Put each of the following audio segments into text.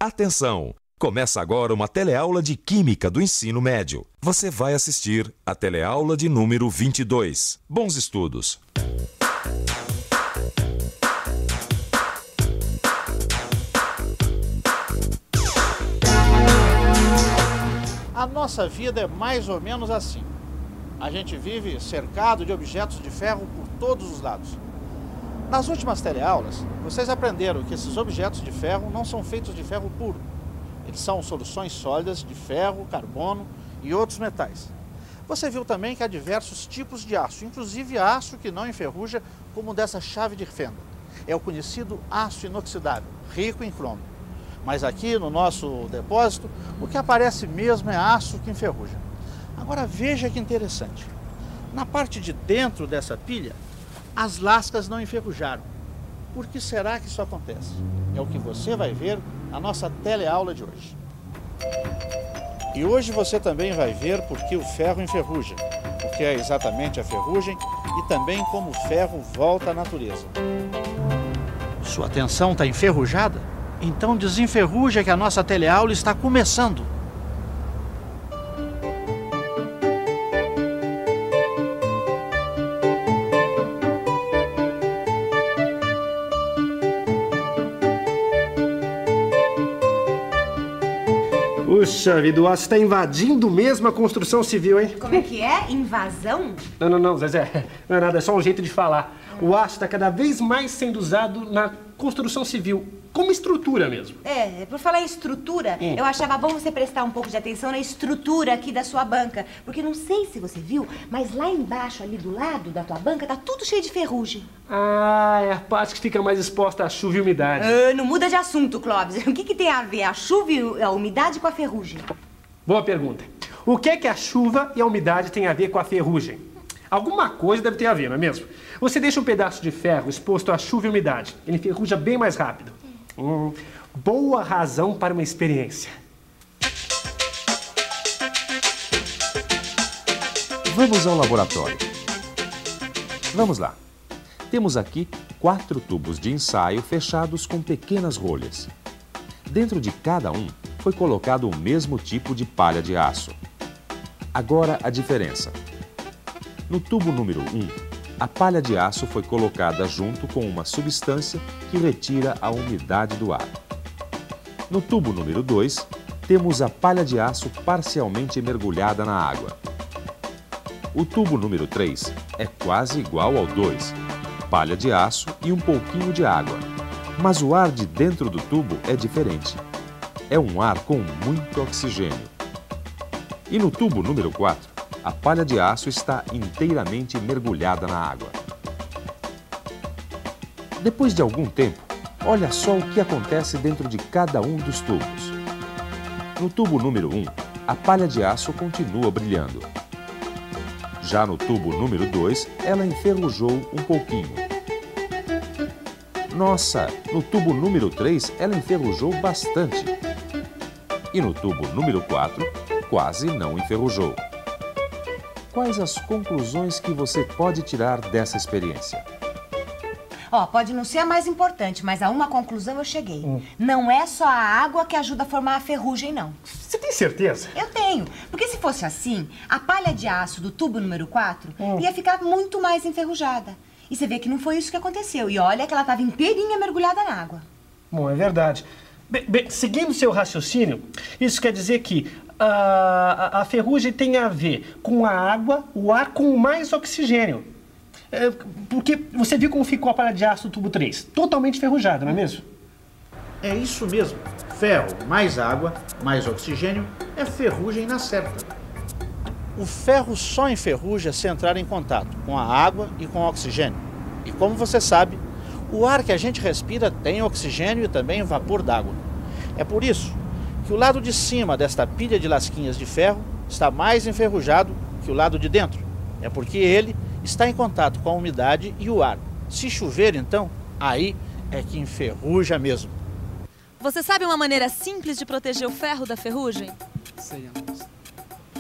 Atenção! Começa agora uma teleaula de Química do Ensino Médio. Você vai assistir a teleaula de número 22. Bons estudos! A nossa vida é mais ou menos assim. A gente vive cercado de objetos de ferro por todos os lados. Nas últimas teleaulas, vocês aprenderam que esses objetos de ferro não são feitos de ferro puro. Eles são soluções sólidas de ferro, carbono e outros metais. Você viu também que há diversos tipos de aço, inclusive aço que não enferruja, como o dessa chave de fenda. É o conhecido aço inoxidável, rico em cromo. Mas aqui no nosso depósito, o que aparece mesmo é aço que enferruja. Agora veja que interessante. Na parte de dentro dessa pilha, as lascas não enferrujaram. Por que será que isso acontece? É o que você vai ver na nossa teleaula de hoje. E hoje você também vai ver por que o ferro enferruja, o que é exatamente a ferrugem e também como o ferro volta à natureza. Sua atenção está enferrujada? Então desenferruja que a nossa teleaula está começando. Puxa vida, o aço está invadindo mesmo a construção civil, hein? Como é que é? Invasão? Não, Zezé. Não é nada, é só um jeito de falar. O aço está cada vez mais sendo usado na construção civil, como estrutura mesmo. Por falar em estrutura, eu achava bom você prestar um pouco de atenção na estrutura aqui da sua banca. Porque não sei se você viu, mas lá embaixo, ali do lado da tua banca, tá tudo cheio de ferrugem. Ah, é a parte que fica mais exposta à chuva e umidade. Não muda de assunto, Clóvis. O que tem a ver a chuva e a umidade com a ferrugem? Boa pergunta. O que é que a chuva e a umidade têm a ver com a ferrugem? Alguma coisa deve ter a ver, não é mesmo? Você deixa um pedaço de ferro exposto à chuva e umidade. Ele enferruja bem mais rápido. Boa razão para uma experiência. Vamos ao laboratório. Vamos lá. Temos aqui 4 tubos de ensaio fechados com pequenas rolhas. Dentro de cada um foi colocado o mesmo tipo de palha de aço. Agora a diferença. No tubo número 1, a palha de aço foi colocada junto com uma substância que retira a umidade do ar. No tubo número 2, temos a palha de aço parcialmente mergulhada na água. O tubo número 3 é quase igual ao 2, palha de aço e um pouquinho de água. Mas o ar de dentro do tubo é diferente. É um ar com muito oxigênio. E no tubo número 4, a palha de aço está inteiramente mergulhada na água. Depois de algum tempo, olha só o que acontece dentro de cada um dos tubos. No tubo número 1, a palha de aço continua brilhando. Já no tubo número 2, ela enferrujou um pouquinho. Nossa, no tubo número 3, ela enferrujou bastante. E no tubo número 4, quase não enferrujou. Quais as conclusões que você pode tirar dessa experiência? Pode não ser a mais importante, mas a uma conclusão eu cheguei. Não é só a água que ajuda a formar a ferrugem, não. Você tem certeza? Eu tenho. Porque se fosse assim, a palha de aço do tubo número 4 ia ficar muito mais enferrujada. E você vê que não foi isso que aconteceu. E olha que ela estava inteirinha mergulhada na água. Bom, é verdade. Bem, seguindo seu raciocínio, isso quer dizer que a ferrugem tem a ver com a água, o ar com mais oxigênio. Porque você viu como ficou a palha de aço do tubo 3? Totalmente enferrujada, não é mesmo? É isso mesmo. Ferro mais água, mais oxigênio, é ferrugem na certa. O ferro só enferruja se entrar em contato com a água e com o oxigênio. E como você sabe, o ar que a gente respira tem oxigênio e também vapor d'água. É por isso que o lado de cima desta pilha de lasquinhas de ferro está mais enferrujado que o lado de dentro. É porque ele está em contato com a umidade e o ar. Se chover, então, aí é que enferruja mesmo. Você sabe uma maneira simples de proteger o ferro da ferrugem? Sei,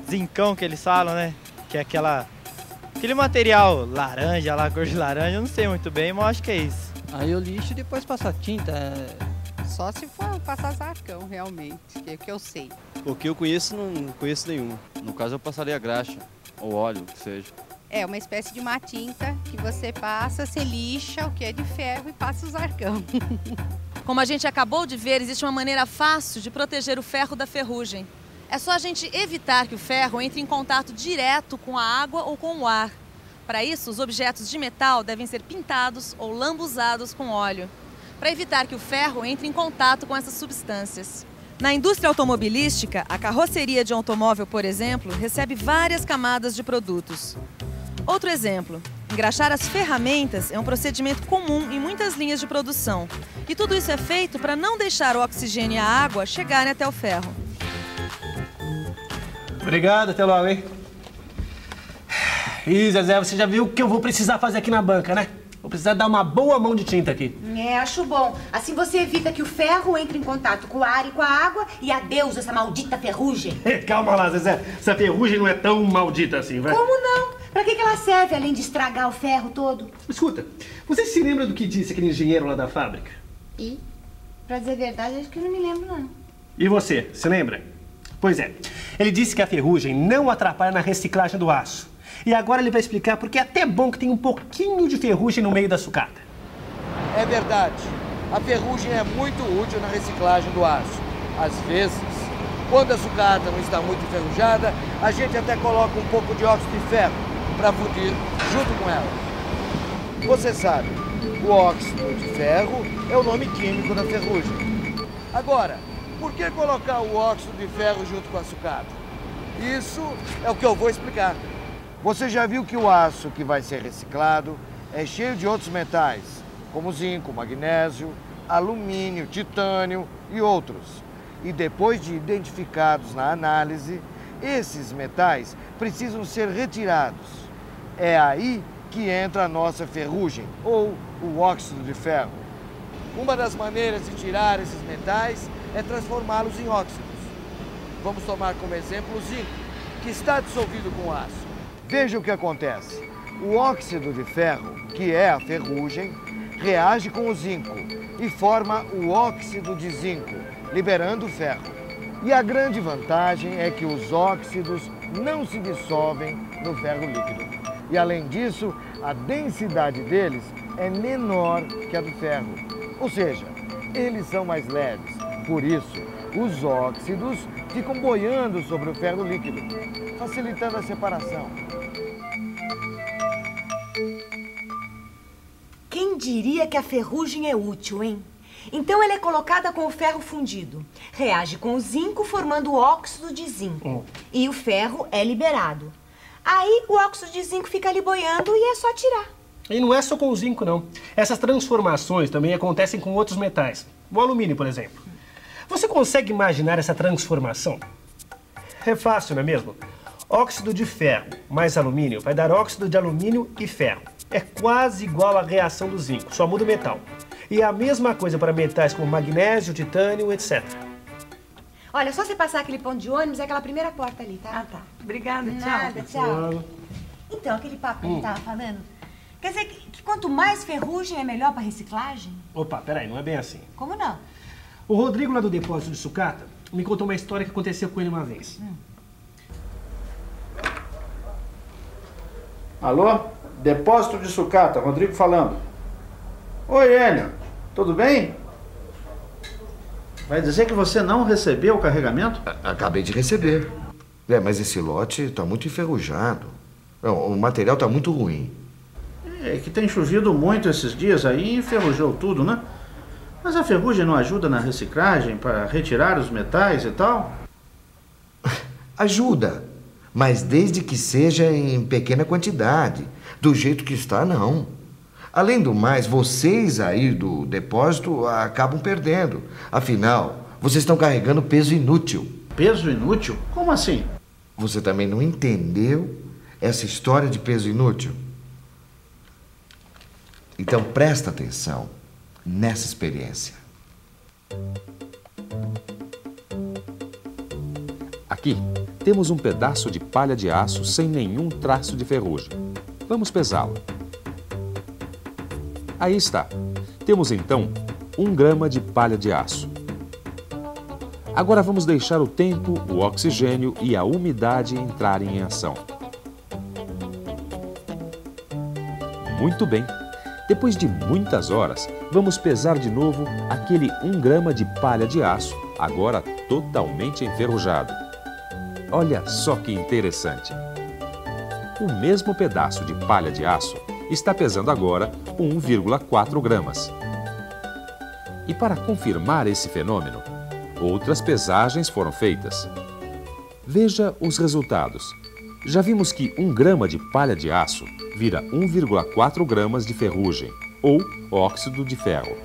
zincão que eles falam, né? Que é aquele material laranja, lá, cor de laranja, eu não sei muito bem, mas acho que é isso. Aí eu lixo e depois passo a tinta. só se for passar zarcão, realmente, que é que eu sei. O que eu conheço, não conheço nenhuma. No caso, eu passaria graxa, ou óleo, o que seja. É uma espécie de uma tinta que você passa, você lixa o que é de ferro e passa o zarcão. Como a gente acabou de ver, existe uma maneira fácil de proteger o ferro da ferrugem. É só a gente evitar que o ferro entre em contato direto com a água ou com o ar. Para isso, os objetos de metal devem ser pintados ou lambuzados com óleo, para evitar que o ferro entre em contato com essas substâncias. Na indústria automobilística, a carroceria de um automóvel, por exemplo, recebe várias camadas de produtos. Outro exemplo, engraxar as ferramentas é um procedimento comum em muitas linhas de produção. E tudo isso é feito para não deixar o oxigênio e a água chegarem até o ferro. Obrigado, até logo, hein? Ih, Zezé, você já viu o que eu vou precisar fazer aqui na banca, né? Vou precisar dar uma boa mão de tinta aqui. É, acho bom. Assim você evita que o ferro entre em contato com o ar e com a água e adeus essa maldita ferrugem. Calma lá, Zezé. Essa ferrugem não é tão maldita assim, vai? Como não? Pra que ela serve, além de estragar o ferro todo? Escuta, você se lembra do que disse aquele engenheiro lá da fábrica? E, pra dizer a verdade, acho que eu não me lembro, não. E você, se lembra? Pois é, ele disse que a ferrugem não atrapalha na reciclagem do aço. E agora ele vai explicar porque é até bom que tem um pouquinho de ferrugem no meio da sucata. É verdade. A ferrugem é muito útil na reciclagem do aço. Às vezes, quando a sucata não está muito enferrujada, a gente até coloca um pouco de óxido de ferro para fundir junto com ela. Você sabe, o óxido de ferro é o nome químico da ferrugem. Agora, por que colocar o óxido de ferro junto com a sucata? Isso é o que eu vou explicar. Você já viu que o aço que vai ser reciclado é cheio de outros metais, como zinco, magnésio, alumínio, titânio e outros. E depois de identificados na análise, esses metais precisam ser retirados. É aí que entra a nossa ferrugem, ou o óxido de ferro. Uma das maneiras de tirar esses metais é transformá-los em óxidos. Vamos tomar como exemplo o zinco, que está dissolvido com aço. Veja o que acontece. O óxido de ferro, que é a ferrugem, reage com o zinco e forma o óxido de zinco, liberando o ferro. E a grande vantagem é que os óxidos não se dissolvem no ferro líquido. E além disso, a densidade deles é menor que a do ferro. Ou seja, eles são mais leves. Por isso, os óxidos ficam boiando sobre o ferro líquido, facilitando a separação. Quem diria que a ferrugem é útil, hein? Então ela é colocada com o ferro fundido. Reage com o zinco, formando o óxido de zinco. E o ferro é liberado. Aí o óxido de zinco fica ali boiando e é só tirar. E não é só com o zinco, não. Essas transformações também acontecem com outros metais. O alumínio, por exemplo. Você consegue imaginar essa transformação? É fácil, não é mesmo? Óxido de ferro mais alumínio vai dar óxido de alumínio e ferro. É quase igual à reação do zinco, só muda o metal. E é a mesma coisa para metais como magnésio, titânio, etc. Olha, só você passar aquele ponto de ônibus, é aquela primeira porta ali, tá? Ah, tá. Obrigada, tchau. Nada, tchau. Então, aquele papo que a gente tava falando, quer dizer que quanto mais ferrugem é melhor para reciclagem? Opa, peraí, não é bem assim. Como não? O Rodrigo lá do depósito de sucata me contou uma história que aconteceu com ele uma vez. Alô? Depósito de sucata, Rodrigo falando. Oi, Enio, tudo bem? Vai dizer que você não recebeu o carregamento? Acabei de receber. Mas esse lote está muito enferrujado. O material está muito ruim. É que tem chovido muito esses dias aí e enferrujou tudo, né? Mas a ferrugem não ajuda na reciclagem para retirar os metais e tal? Ajuda, mas desde que seja em pequena quantidade. Do jeito que está, não. Além do mais, vocês aí do depósito acabam perdendo. Afinal, vocês estão carregando peso inútil. Peso inútil? Como assim? Você também não entendeu essa história de peso inútil? Então presta atenção nessa experiência. Aqui temos um pedaço de palha de aço sem nenhum traço de ferrugem. Vamos pesá-lo. Aí está. Temos então 1 grama de palha de aço. Agora vamos deixar o tempo, o oxigênio e a umidade entrarem em ação. Muito bem. Depois de muitas horas, vamos pesar de novo aquele 1 grama de palha de aço, agora totalmente enferrujado. Olha só que interessante. O mesmo pedaço de palha de aço está pesando agora 1,4 gramas. E para confirmar esse fenômeno, outras pesagens foram feitas. Veja os resultados. Já vimos que 1 grama de palha de aço vira 1,4 gramas de ferrugem, ou óxido de ferro.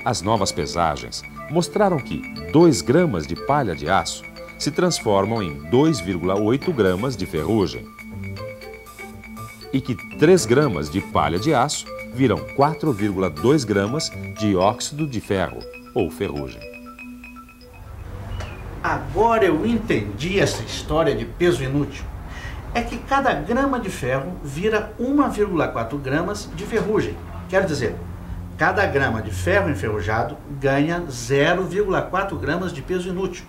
As novas pesagens mostraram que 2 gramas de palha de aço se transformam em 2,8 gramas de ferrugem. E que 3 gramas de palha de aço viram 4,2 gramas de óxido de ferro, ou ferrugem. Agora eu entendi essa história de peso inútil. É que cada grama de ferro vira 1,4 gramas de ferrugem. Quer dizer, cada grama de ferro enferrujado ganha 0,4 gramas de peso inútil.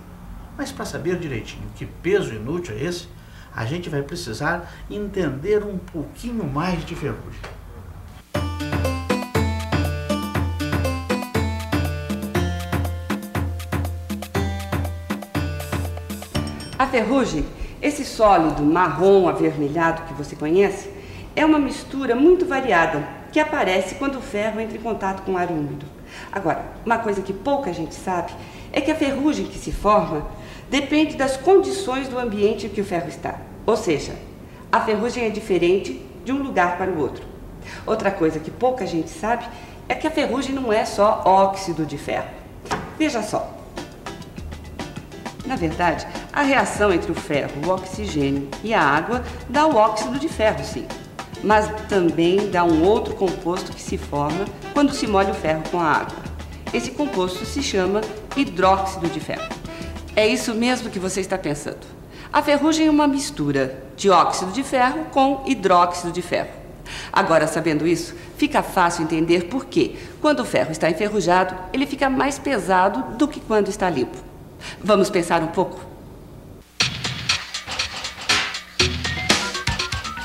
Mas para saber direitinho que peso inútil é esse, a gente vai precisar entender um pouquinho mais de ferrugem. A ferrugem, esse sólido marrom avermelhado que você conhece, é uma mistura muito variada que aparece quando o ferro entra em contato com ar úmido. Agora, uma coisa que pouca gente sabe é que a ferrugem que se forma depende das condições do ambiente em que o ferro está. Ou seja, a ferrugem é diferente de um lugar para o outro. Outra coisa que pouca gente sabe é que a ferrugem não é só óxido de ferro. Veja só. Na verdade, a reação entre o ferro, o oxigênio e a água dá o óxido de ferro, sim. Mas também dá um outro composto que se forma quando se molha o ferro com a água. Esse composto se chama hidróxido de ferro. É isso mesmo que você está pensando. A ferrugem é uma mistura de óxido de ferro com hidróxido de ferro. Agora, sabendo isso, fica fácil entender por que, quando o ferro está enferrujado, ele fica mais pesado do que quando está limpo. Vamos pensar um pouco?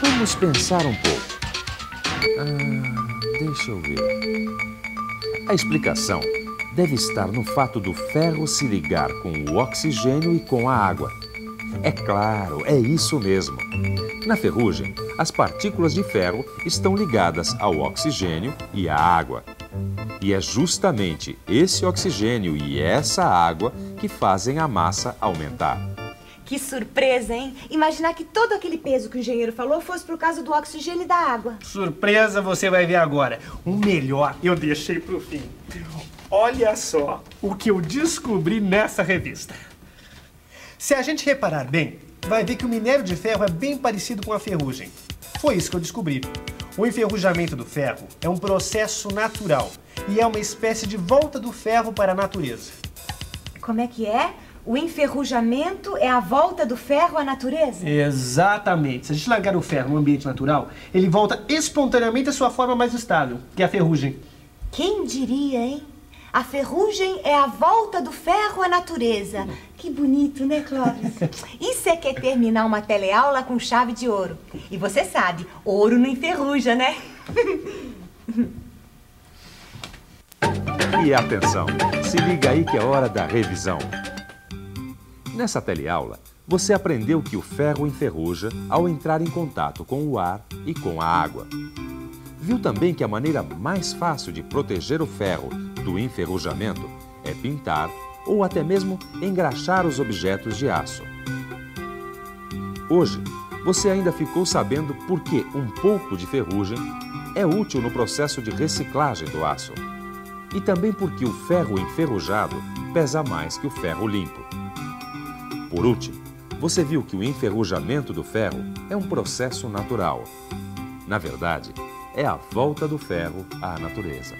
Vamos pensar um pouco. Deixa eu ver. A explicação deve estar no fato do ferro se ligar com o oxigênio e com a água. É claro, é isso mesmo. Na ferrugem, as partículas de ferro estão ligadas ao oxigênio e à água. E é justamente esse oxigênio e essa água que fazem a massa aumentar. Que surpresa, hein? Imaginar que todo aquele peso que o engenheiro falou fosse por causa do oxigênio e da água. Surpresa você vai ver agora. O melhor eu deixei pro fim. Olha só o que eu descobri nessa revista. Se a gente reparar bem, vai ver que o minério de ferro é bem parecido com a ferrugem. Foi isso que eu descobri. O enferrujamento do ferro é um processo natural e é uma espécie de volta do ferro para a natureza. Como é que é? O enferrujamento é a volta do ferro à natureza? Exatamente. Se a gente largar o ferro no ambiente natural, ele volta espontaneamente à sua forma mais estável, que é a ferrugem. Quem diria, hein? A ferrugem é a volta do ferro à natureza. Que bonito, né, Clóvis? Isso é que é terminar uma teleaula com chave de ouro. E você sabe, ouro não enferruja, né? E atenção, se liga aí que é hora da revisão. Nessa teleaula, você aprendeu que o ferro enferruja ao entrar em contato com o ar e com a água. Viu também que a maneira mais fácil de proteger o ferro do enferrujamento é pintar ou até mesmo engraxar os objetos de aço. Hoje, você ainda ficou sabendo por que um pouco de ferrugem é útil no processo de reciclagem do aço. E também porque o ferro enferrujado pesa mais que o ferro limpo. Por último, você viu que o enferrujamento do ferro é um processo natural. Na verdade, é a volta do ferro à natureza.